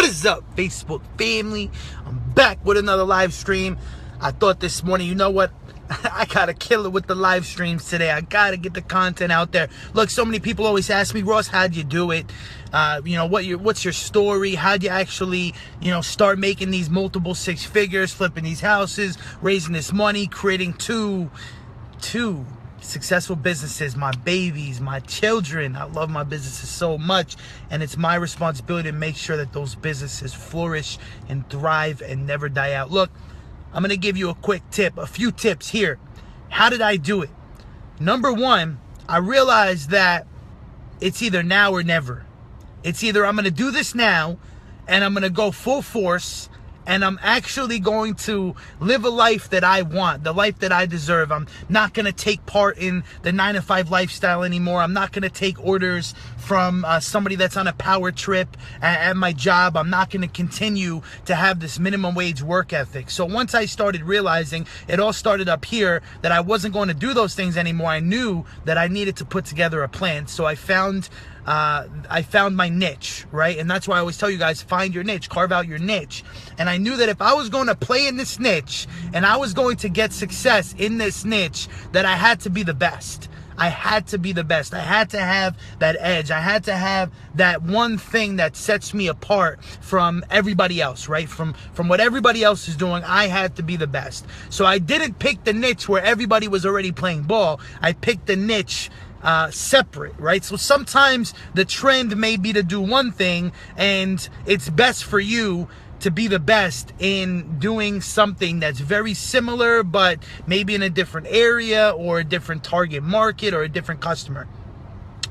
is up, Facebook family? I'm back with another live stream. I thought this morning, you know what? I gotta kill it with the live streams today. I gotta get the content out there. Look, so many people always ask me, Ross, how'd you do it? What's your story? How'd you actually, start making these multiple six figures, flipping these houses, raising this money, creating two successful businesses, my babies, my children. I love my businesses so much, and it's my responsibility to make sure that those businesses flourish and thrive and never die out. Look, I'm going to give you a few tips here. How did I do it? Number one, I realized that it's either now or never. It's either I'm going to do this now and I'm going to go full force and I'm actually going to live a life that I want, the life that I deserve. I'm not going to take part in the 9-to-5 lifestyle anymore. I'm not going to take orders from somebody that's on a power trip at my job. I'm not going to continue to have this minimum wage work ethic. So once I started realizing, it all started up here, that I wasn't going to do those things anymore, I knew that I needed to put together a plan. So I found my niche, right? And that's why I always tell you guys, find your niche, carve out your niche. And I knew that if I was going to play in this niche and I was going to get success in this niche, that I had to be the best. I had to be the best. I had to have that edge. I had to have that one thing that sets me apart from everybody else, right? From what everybody else is doing, I had to be the best. So I didn't pick the niche where everybody was already playing ball. I picked the niche separate, right? So sometimes the trend may be to do one thing, and it's best for you to be the best in doing something that's very similar, but maybe in a different area or a different target market or a different customer.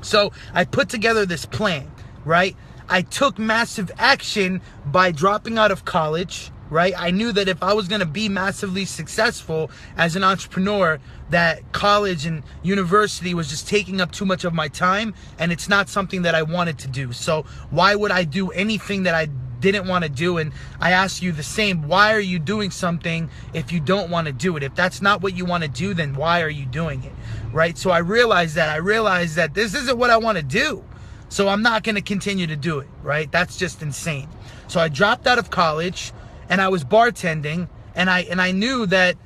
So I put together this plan, right? I took massive action by dropping out of college, right? I knew that if I was going to be massively successful as an entrepreneur, that college and university was just taking up too much of my time, and it's not something that I wanted to do. So why would I do anything that I didn't want to do? And I ask you the same. Why are you doing something if you don't want to do it? If that's not what you want to do, then why are you doing it, right? So I realized that this isn't what I want to do. So I'm not going to continue to do it, right? That's just insane. So I dropped out of college and I was bartending, and I knew that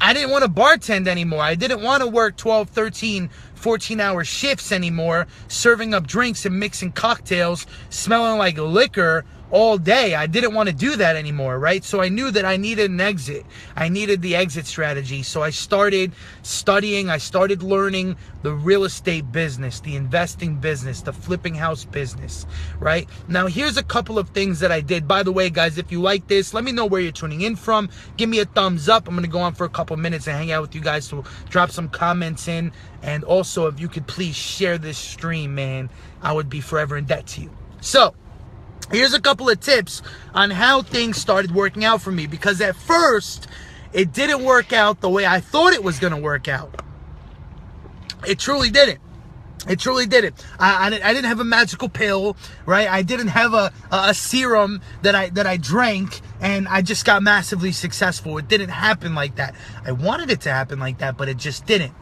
I didn't want to bartend anymore. I didn't want to work 12, 13, 14-hour shifts anymore, serving up drinks and mixing cocktails, smelling like liquor all day. I didn't want to do that anymore, right? So I knew that I needed an exit. I needed the exit strategy. So I started studying, I started learning the real estate business, the investing business, the flipping house business, right? Now, here's a couple of things that I did. By the way, guys, if you like this, let me know where you're tuning in from. Give me a thumbs up. I'm going to go on for a couple minutes and hang out with you guys, so drop some comments in. And also, if you could please share this stream, man, I would be forever in debt to you. So here's a couple of tips on how things started working out for me, because at first it didn't work out the way I thought it was going to work out. It truly didn't. It truly didn't. I didn't have a magical pill, right? I didn't have a serum that I drank and I just got massively successful. It didn't happen like that. I wanted it to happen like that, but it just didn't.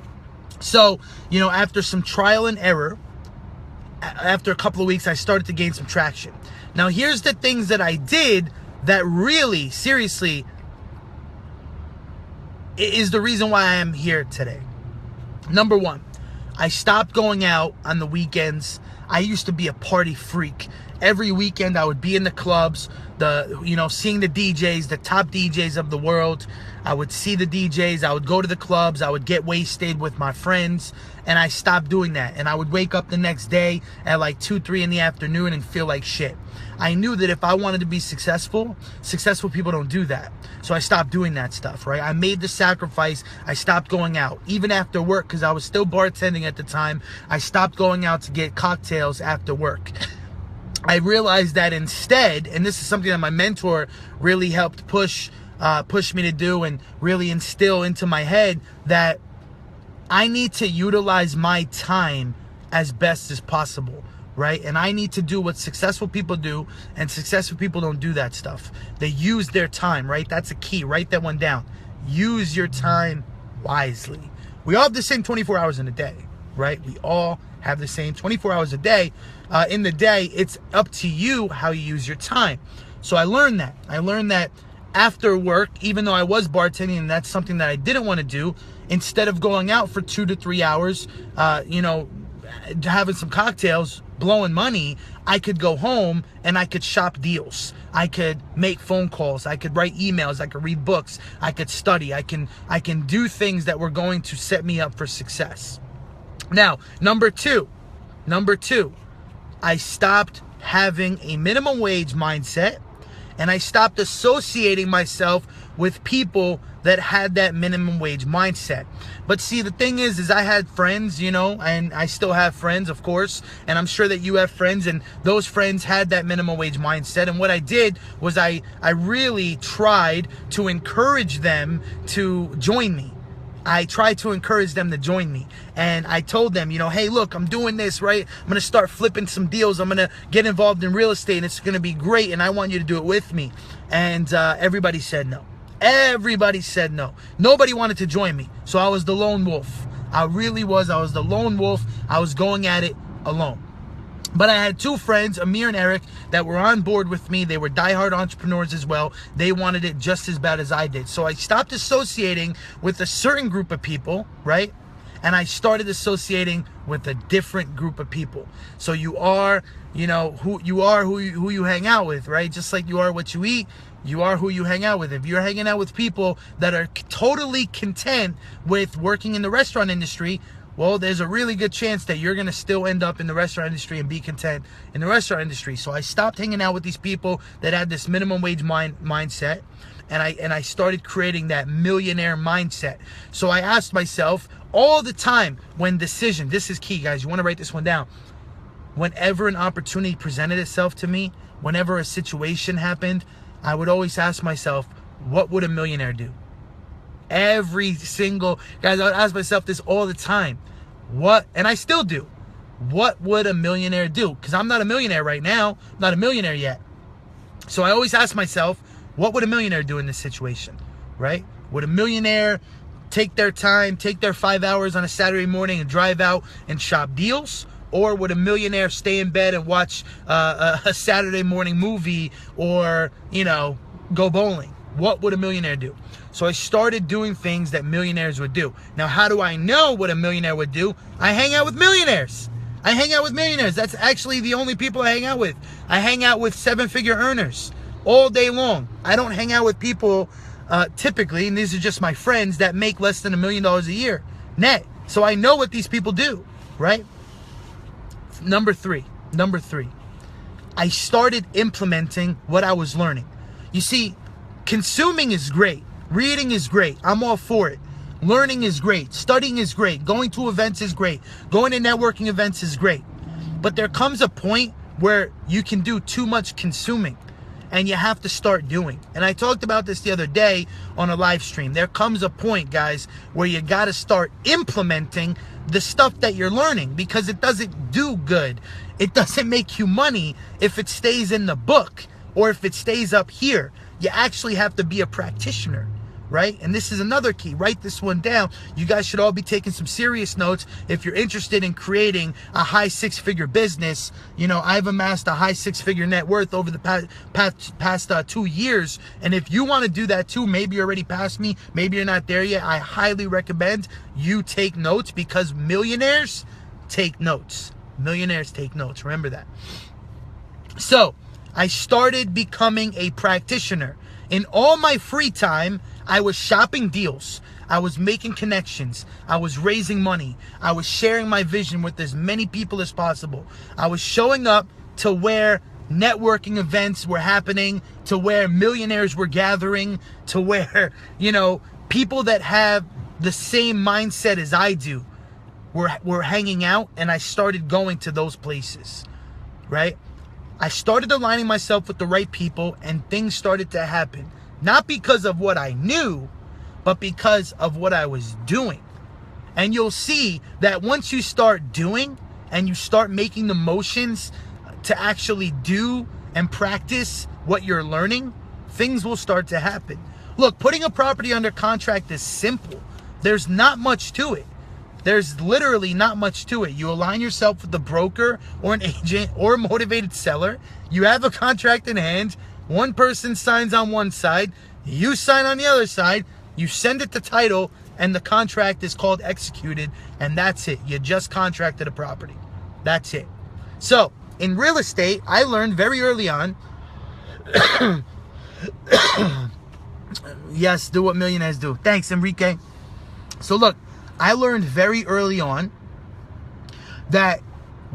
So, after some trial and error, after a couple of weeks, I started to gain some traction. Now, here's the things that I did that really, seriously, is the reason why I am here today. Number one, I stopped going out on the weekends. I used to be a party freak. Every weekend I would be in the clubs, seeing the DJs, the top DJs of the world. I would see the DJs, I would go to the clubs, I would get wasted with my friends, and I stopped doing that. And I would wake up the next day at like 2, 3 in the afternoon and feel like shit. I knew that if I wanted to be successful people don't do that. So I stopped doing that stuff, right? I made the sacrifice. I stopped going out. Even after work, because I was still bartending at the time, I stopped going out to get cocktails after work. I realized that instead, and this is something that my mentor really helped push me to do and really instill into my head, that I need to utilize my time as best as possible, right? And I need to do what successful people do, and successful people don't do that stuff. They use their time, right? That's a key. Write that one down. Use your time wisely. We all have the same 24 hours in a day, right? We all have the same 24 hours a day. In the day, it's up to you how you use your time. So I learned that. I learned that after work, even though I was bartending and that's something that I didn't want to do, instead of going out for 2 to 3 hours, having some cocktails, blowing money, I could go home and I could shop deals. I could make phone calls. I could write emails. I could read books. I could study. I can do things that were going to set me up for success. Now, number two, I stopped having a minimum wage mindset, and I stopped associating myself with people that had that minimum wage mindset. But see, the thing is I had friends, and I still have friends, of course, and I'm sure that you have friends, and those friends had that minimum wage mindset. And what I did was I really tried to encourage them to join me. I tried to encourage them to join me. And I told them, hey, look, I'm doing this, right? I'm going to start flipping some deals. I'm going to get involved in real estate, and it's going to be great, and I want you to do it with me. And everybody said no. Everybody said no. Nobody wanted to join me. So I was the lone wolf. I really was. I was the lone wolf. I was going at it alone. But I had two friends, Amir and Eric, that were on board with me. They were diehard entrepreneurs as well. They wanted it just as bad as I did. So I stopped associating with a certain group of people, right? And I started associating with a different group of people. So you are, who you hang out with, right? Just like you are what you eat, you are who you hang out with. If you're hanging out with people that are totally content with working in the restaurant industry, well, there's a really good chance that you're going to still end up in the restaurant industry and be content in the restaurant industry. So I stopped hanging out with these people that had this minimum wage mindset, and I started creating that millionaire mindset. So I asked myself all the time when decision, this is key, guys, you want to write this one down. Whenever an opportunity presented itself to me, whenever a situation happened, I would always ask myself, what would a millionaire do? Every single, guys, I would ask myself this all the time. And I still do. What would a millionaire do? Because I'm not a millionaire right now. I'm not a millionaire yet. So I always ask myself, what would a millionaire do in this situation, right? Would a millionaire take their time, take their 5 hours on a Saturday morning and drive out and shop deals? Or would a millionaire stay in bed and watch a Saturday morning movie or, go bowling? What would a millionaire do? So I started doing things that millionaires would do. Now, how do I know what a millionaire would do? I hang out with millionaires. That's actually the only people I hang out with. I hang out with 7-figure earners all day long. I don't hang out with people typically, and these are just my friends, that make less than $1 million a year net. So I know what these people do, right? Number three. I started implementing what I was learning. You see, consuming is great. Reading is great. I'm all for it. Learning is great. Studying is great. Going to events is great. Going to networking events is great. But there comes a point where you can do too much consuming and you have to start doing. And I talked about this the other day on a live stream. There comes a point, guys, where you got to start implementing the stuff that you're learning, because it doesn't do good. It doesn't make you money if it stays in the book or if it stays up here. You actually have to be a practitioner, right? And this is another key. Write this one down. You guys should all be taking some serious notes if you're interested in creating a high 6-figure business. I've amassed a high 6-figure net worth over the past 2 years. And if you want to do that too, maybe you're already past me, maybe you're not there yet, I highly recommend you take notes, because millionaires take notes. Millionaires take notes. Remember that. So I started becoming a practitioner. In all my free time, I was shopping deals. I was making connections. I was raising money. I was sharing my vision with as many people as possible. I was showing up to where networking events were happening, to where millionaires were gathering, to where, people that have the same mindset as I do were hanging out, and I started going to those places, right? I started aligning myself with the right people, and things started to happen. Not because of what I knew, but because of what I was doing. And you'll see that once you start doing and you start making the motions to actually do and practice what you're learning, things will start to happen. Look, putting a property under contract is simple. There's not much to it. There's literally not much to it. You align yourself with the broker or an agent or a motivated seller. You have a contract in hand. One person signs on one side. You sign on the other side. You send it to title, and the contract is called executed, and that's it. You just contracted a property. That's it. So, in real estate, I learned very early on, yes, do what millionaires do. Thanks, Enrique. So look, I learned very early on that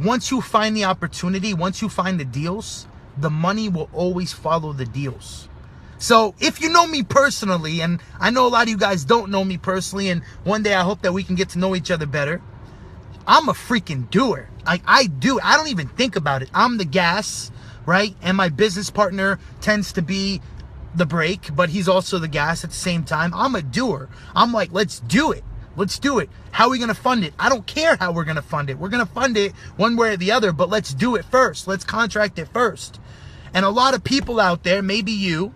once you find the opportunity, once you find the deals, the money will always follow the deals. So if you know me personally, and I know a lot of you guys don't know me personally, and one day I hope that we can get to know each other better, I'm a freaking doer. I do. I don't even think about it. I'm the gas, right? And my business partner tends to be the brake, but he's also the gas at the same time. I'm a doer. I'm like, let's do it. Let's do it. How are we going to fund it? I don't care how we're going to fund it. We're going to fund it one way or the other, but let's do it first. Let's contract it first. And a lot of people out there, maybe you,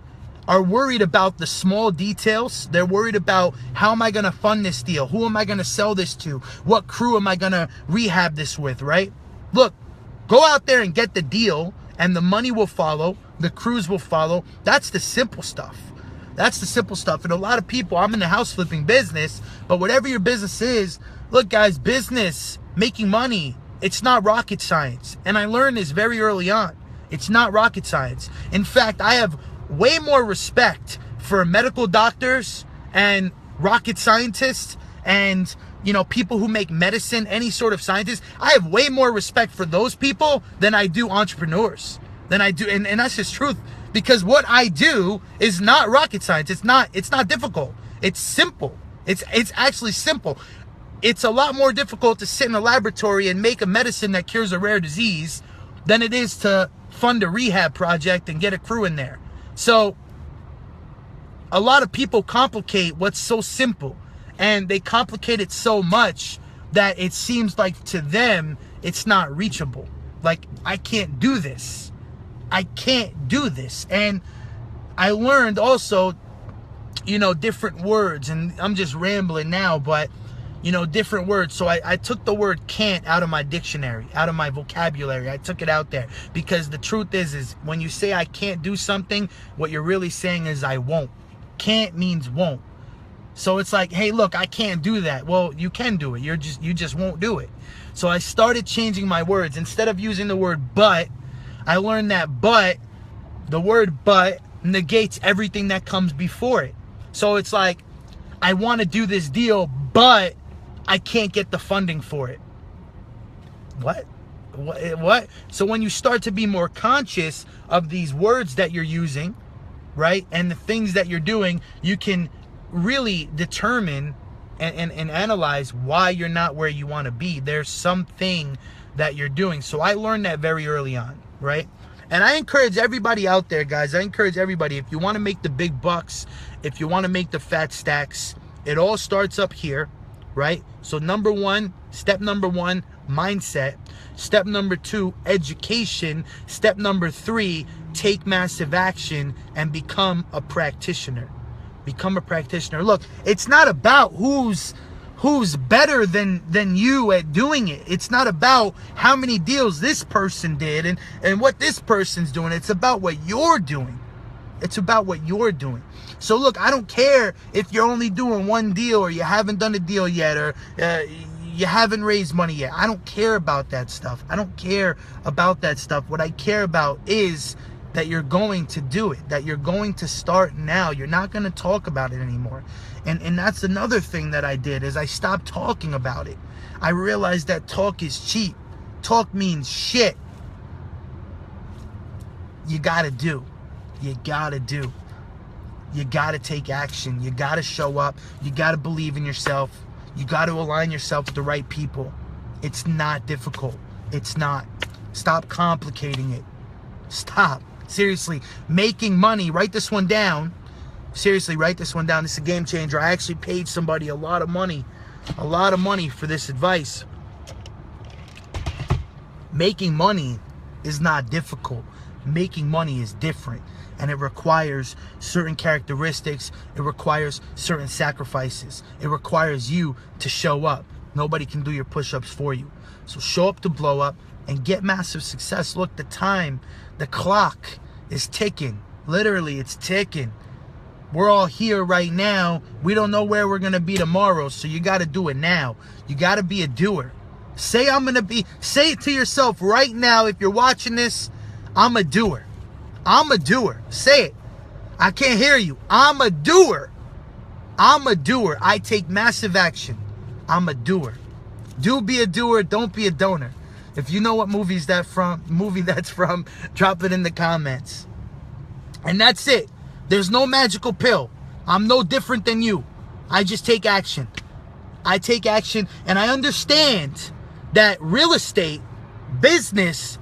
are worried about the small details. They're worried about, how am I going to fund this deal? Who am I going to sell this to? What crew am I going to rehab this with, right? Look, go out there and get the deal, and the money will follow. The crews will follow. That's the simple stuff. That's the simple stuff. And a lot of people, I'm in the house flipping business, but whatever your business is, look guys, business, making money, it's not rocket science. And I learned this very early on. It's not rocket science. In fact, I have way more respect for medical doctors and rocket scientists and, you know, people who make medicine, any sort of scientists. I have way more respect for those people than I do entrepreneurs. Than I do, and that's just truth. Because what I do is not rocket science. It's not difficult. It's simple. It's actually simple. It's a lot more difficult to sit in a laboratory and make a medicine that cures a rare disease than it is to fund a rehab project and get a crew in there. So a lot of people complicate what's so simple, and they complicate it so much that it seems like to them it's not reachable. Like, I can't do this. I can't do this. And I learned also, you know, different words, and I'm just rambling now, but, you know, different words. So I took the word can't out of my dictionary, out of my vocabulary. I took it out there because the truth is when you say I can't do something, what you're really saying is I won't. Can't means won't. So it's like, hey, look, I can't do that. Well, you can do it. You just won't do it. So I started changing my words. Instead of using the word but, I learned that the word but negates everything that comes before it. So it's like, I want to do this deal, but I can't get the funding for it. What? So when you start to be more conscious of these words that you're using, right, and the things that you're doing, you can really determine and analyze why you're not where you want to be. There's something that you're doing. So I learned that very early on, right? And I encourage everybody out there, guys. I encourage everybody, if you want to make the big bucks, if you want to make the fat stacks, it all starts up here, right? So step number one, mindset. Step number 2, education. Step number 3, take massive action and become a practitioner. Become a practitioner. Look, it's not about who's better than you at doing it. It's not about how many deals this person did and what this person's doing. It's about what you're doing. It's about what you're doing. So look, I don't care if you're only doing one deal, or you haven't done a deal yet, or you haven't raised money yet. I don't care about that stuff. I don't care about that stuff. What I care about is that you're going to do it, that you're going to start now. You're not going to talk about it anymore. And that's another thing that I did, is I stopped talking about it. I realized that talk is cheap. Talk means shit. You got to do. You got to do. You got to take action. You got to show up. You got to believe in yourself. You got to align yourself with the right people. It's not difficult. It's not. Stop complicating it. Stop. Seriously, making money. Write this one down. Seriously, write this one down. This is a game changer. I actually paid somebody a lot of money for this advice. Making money is not difficult. Making money is different, and it requires certain characteristics. It requires certain sacrifices. It requires you to show up. Nobody can do your push-ups for you. So show up to blow up and get massive success. Look, the clock is ticking. Literally, it's ticking. We're all here right now. We don't know where we're going to be tomorrow, so you got to do it now. You got to be a doer. Say it to yourself right now. If you're watching this, I'm a doer. I'm a doer. Say it. I can't hear you. I'm a doer. I'm a doer. I take massive action. I'm a doer. Do be a doer. Don't be a donor. If you know what movie that's from, drop it in the comments. And that's it. There's no magical pill. I'm no different than you. I just take action. I take action, and I understand that real estate business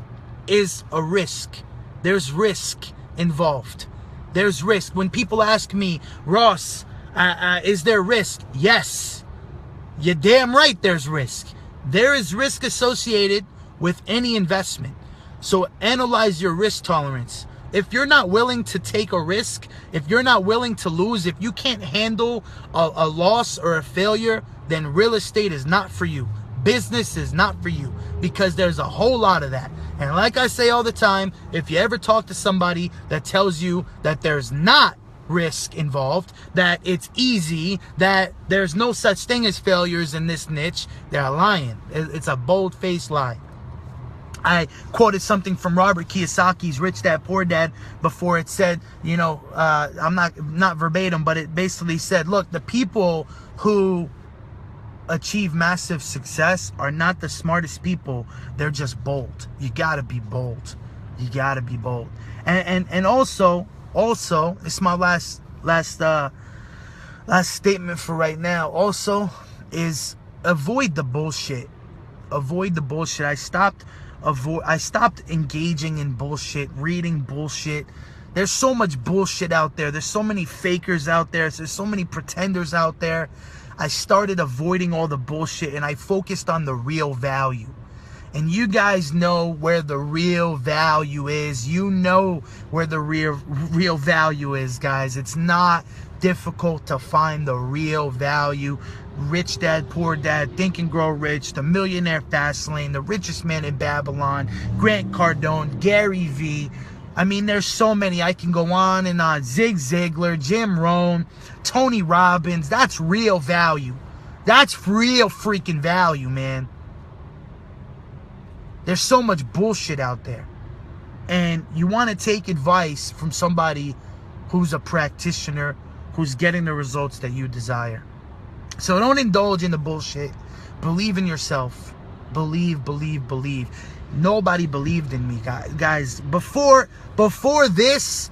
is a risk. There's risk involved. There's risk. When people ask me, Ross, is there risk? Yes. You're damn right there's risk. There is risk associated with any investment. So analyze your risk tolerance. If you're not willing to take a risk, if you're not willing to lose, if you can't handle a loss or a failure, then real estate is not for you. Business is not for you, because there's a whole lot of that. And like I say all the time, if you ever talk to somebody that tells you that there's not risk involved, that it's easy, that there's no such thing as failures in this niche, they're lying. It's a bold-faced lie. I quoted something from Robert Kiyosaki's Rich Dad Poor Dad before. It said, I'm not verbatim, but it basically said, look, the people who achieve massive success are not the smartest people. They're just bold. You gotta be bold. You gotta be bold. And also, it's my last statement for right now. Also, is avoid the bullshit. Avoid the bullshit. I stopped engaging in bullshit, reading bullshit. There's so much bullshit out there. There's so many fakers out there. There's so many pretenders out there. I started avoiding all the bullshit, and I focused on the real value. And you guys know where the real value is. You know where the real value is, guys. It's not difficult to find the real value. Rich Dad, Poor Dad, Think and Grow Rich, The Millionaire Fastlane, The Richest Man in Babylon, Grant Cardone, Gary Vee. I mean, there's so many. I can go on and on. Zig Ziglar, Jim Rohn, Tony Robbins. That's real value. That's real freaking value, man. There's so much bullshit out there. And you want to take advice from somebody who's a practitioner, who's getting the results that you desire. So don't indulge in the bullshit. Believe in yourself. Believe. Nobody believed in me, guys. Before this,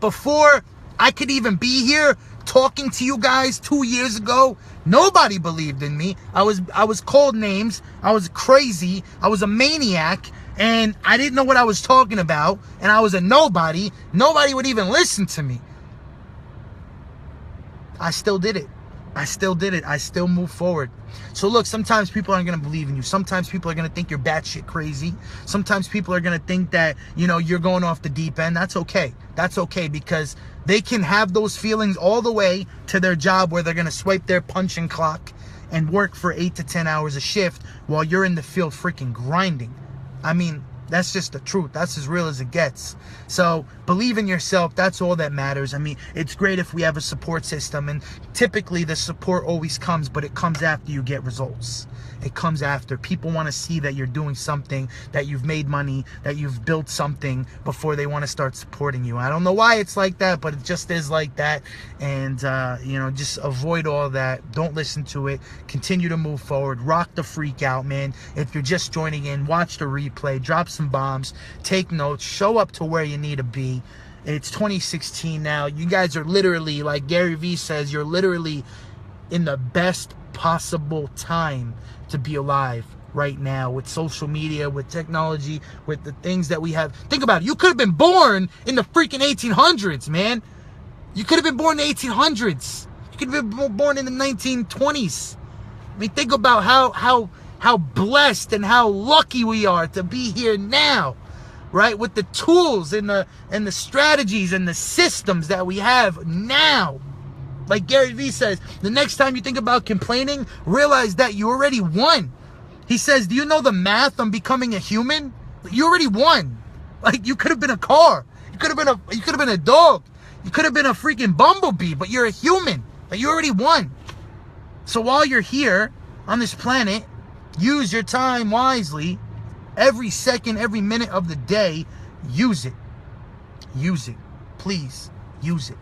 before I could even be here talking to you guys 2 years ago, nobody believed in me. I was called names. I was crazy. I was a maniac, and I didn't know what I was talking about, and I was a nobody. Nobody would even listen to me. I still did it. I still move forward. So look, sometimes people aren't going to believe in you. Sometimes people are going to think you're batshit crazy. Sometimes people are going to think that, you're going off the deep end. That's okay. That's okay, because they can have those feelings all the way to their job, where they're going to swipe their punching clock and work for 8 to 10 hours a shift while you're in the field freaking grinding. I mean, that's just the truth. That's as real as it gets. So believe in yourself. That's all that matters. I mean, it's great if we have a support system, and typically the support always comes, but it comes after you get results. It comes after. People want to see that you're doing something, that you've made money, that you've built something, before they want to start supporting you. I don't know why it's like that, but it just is like that. And, just avoid all that. Don't listen to it. Continue to move forward. Rock the freak out, man. If you're just joining in, watch the replay. Drop some bombs. Take notes. Show up to where you need to be. It's 2016 now. You guys are literally, like Gary Vee says, you're literally in the best possible time to be alive right now, with social media, with technology, with the things that we have. Think about it. You could have been born in the freaking 1800s, man. You could have been born in the 1800s. You could have been born in the 1920s. I mean, think about how blessed and how lucky we are to be here now, right? With the tools and the strategies and the systems that we have now. Like Gary Vee says, the next time you think about complaining, realize that you already won. He says, do you know the math on becoming a human? You already won. Like, you could have been a car. You could have been a dog. You could have been a freaking bumblebee, but you're a human. Like, you already won. So while you're here on this planet, use your time wisely. Every second, every minute of the day, use it. Use it. Please, use it.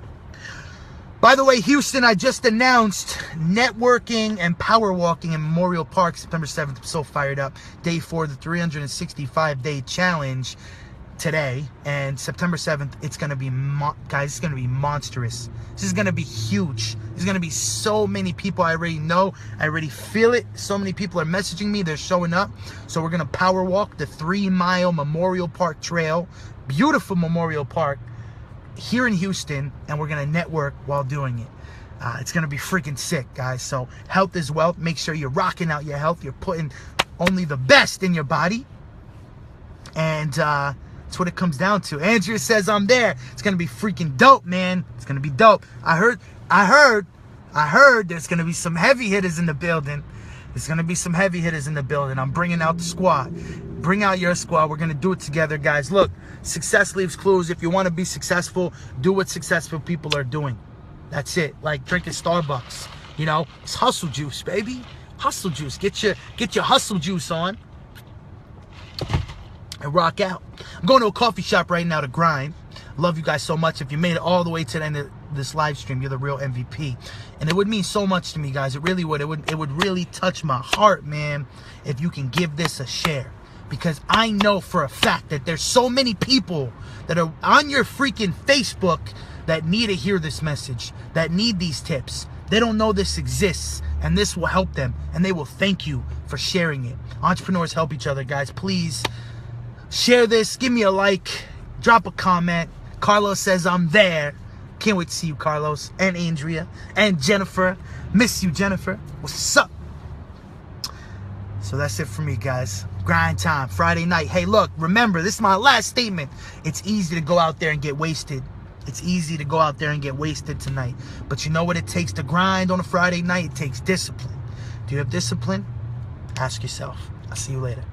By the way, Houston, I just announced networking and power walking in Memorial Park, September 7th. I'm so fired up. Day 4, the 365-day challenge today. And September 7th, it's going to be, guys, it's going to be monstrous. This is going to be huge. There's going to be so many people I already know. I already feel it. So many people are messaging me. They're showing up. So we're going to power walk the 3-mile Memorial Park Trail. Beautiful Memorial Park here in Houston, and we're gonna network while doing it. It's gonna be freaking sick, guys. So health is wealth. Make sure you're rocking out your health. You're putting only the best in your body, and that's what it comes down to. Andrea says I'm there. It's gonna be freaking dope, man. It's gonna be dope. I heard there's gonna be some heavy hitters in the building. There's gonna be some heavy hitters in the building. I'm bringing out the squad. Bring out your squad. We're gonna do it together, guys. Look, success leaves clues. If you want to be successful, do what successful people are doing. That's it. Like drinking Starbucks. You know, it's hustle juice, baby. Hustle juice. Get your hustle juice on and rock out. I'm going to a coffee shop right now to grind. Love you guys so much. If you made it all the way to the end of this live stream, you're the real MVP. And it would mean so much to me, guys. It really would. It would really touch my heart, man, if you can give this a share. Because I know for a fact that there's so many people that are on your freaking Facebook that need to hear this message, that need these tips. They don't know this exists, and this will help them, and they will thank you for sharing it. Entrepreneurs help each other, guys. Please share this. Give me a like. Drop a comment. Carlos says I'm there. Can't wait to see you, Carlos, and Andrea, and Jennifer. Miss you, Jennifer. What's up? So that's it for me, guys. Grind time, Friday night. Hey, look, remember, this is my last statement. It's easy to go out there and get wasted. It's easy to go out there and get wasted tonight. But you know what it takes to grind on a Friday night? It takes discipline. Do you have discipline? Ask yourself. I'll see you later.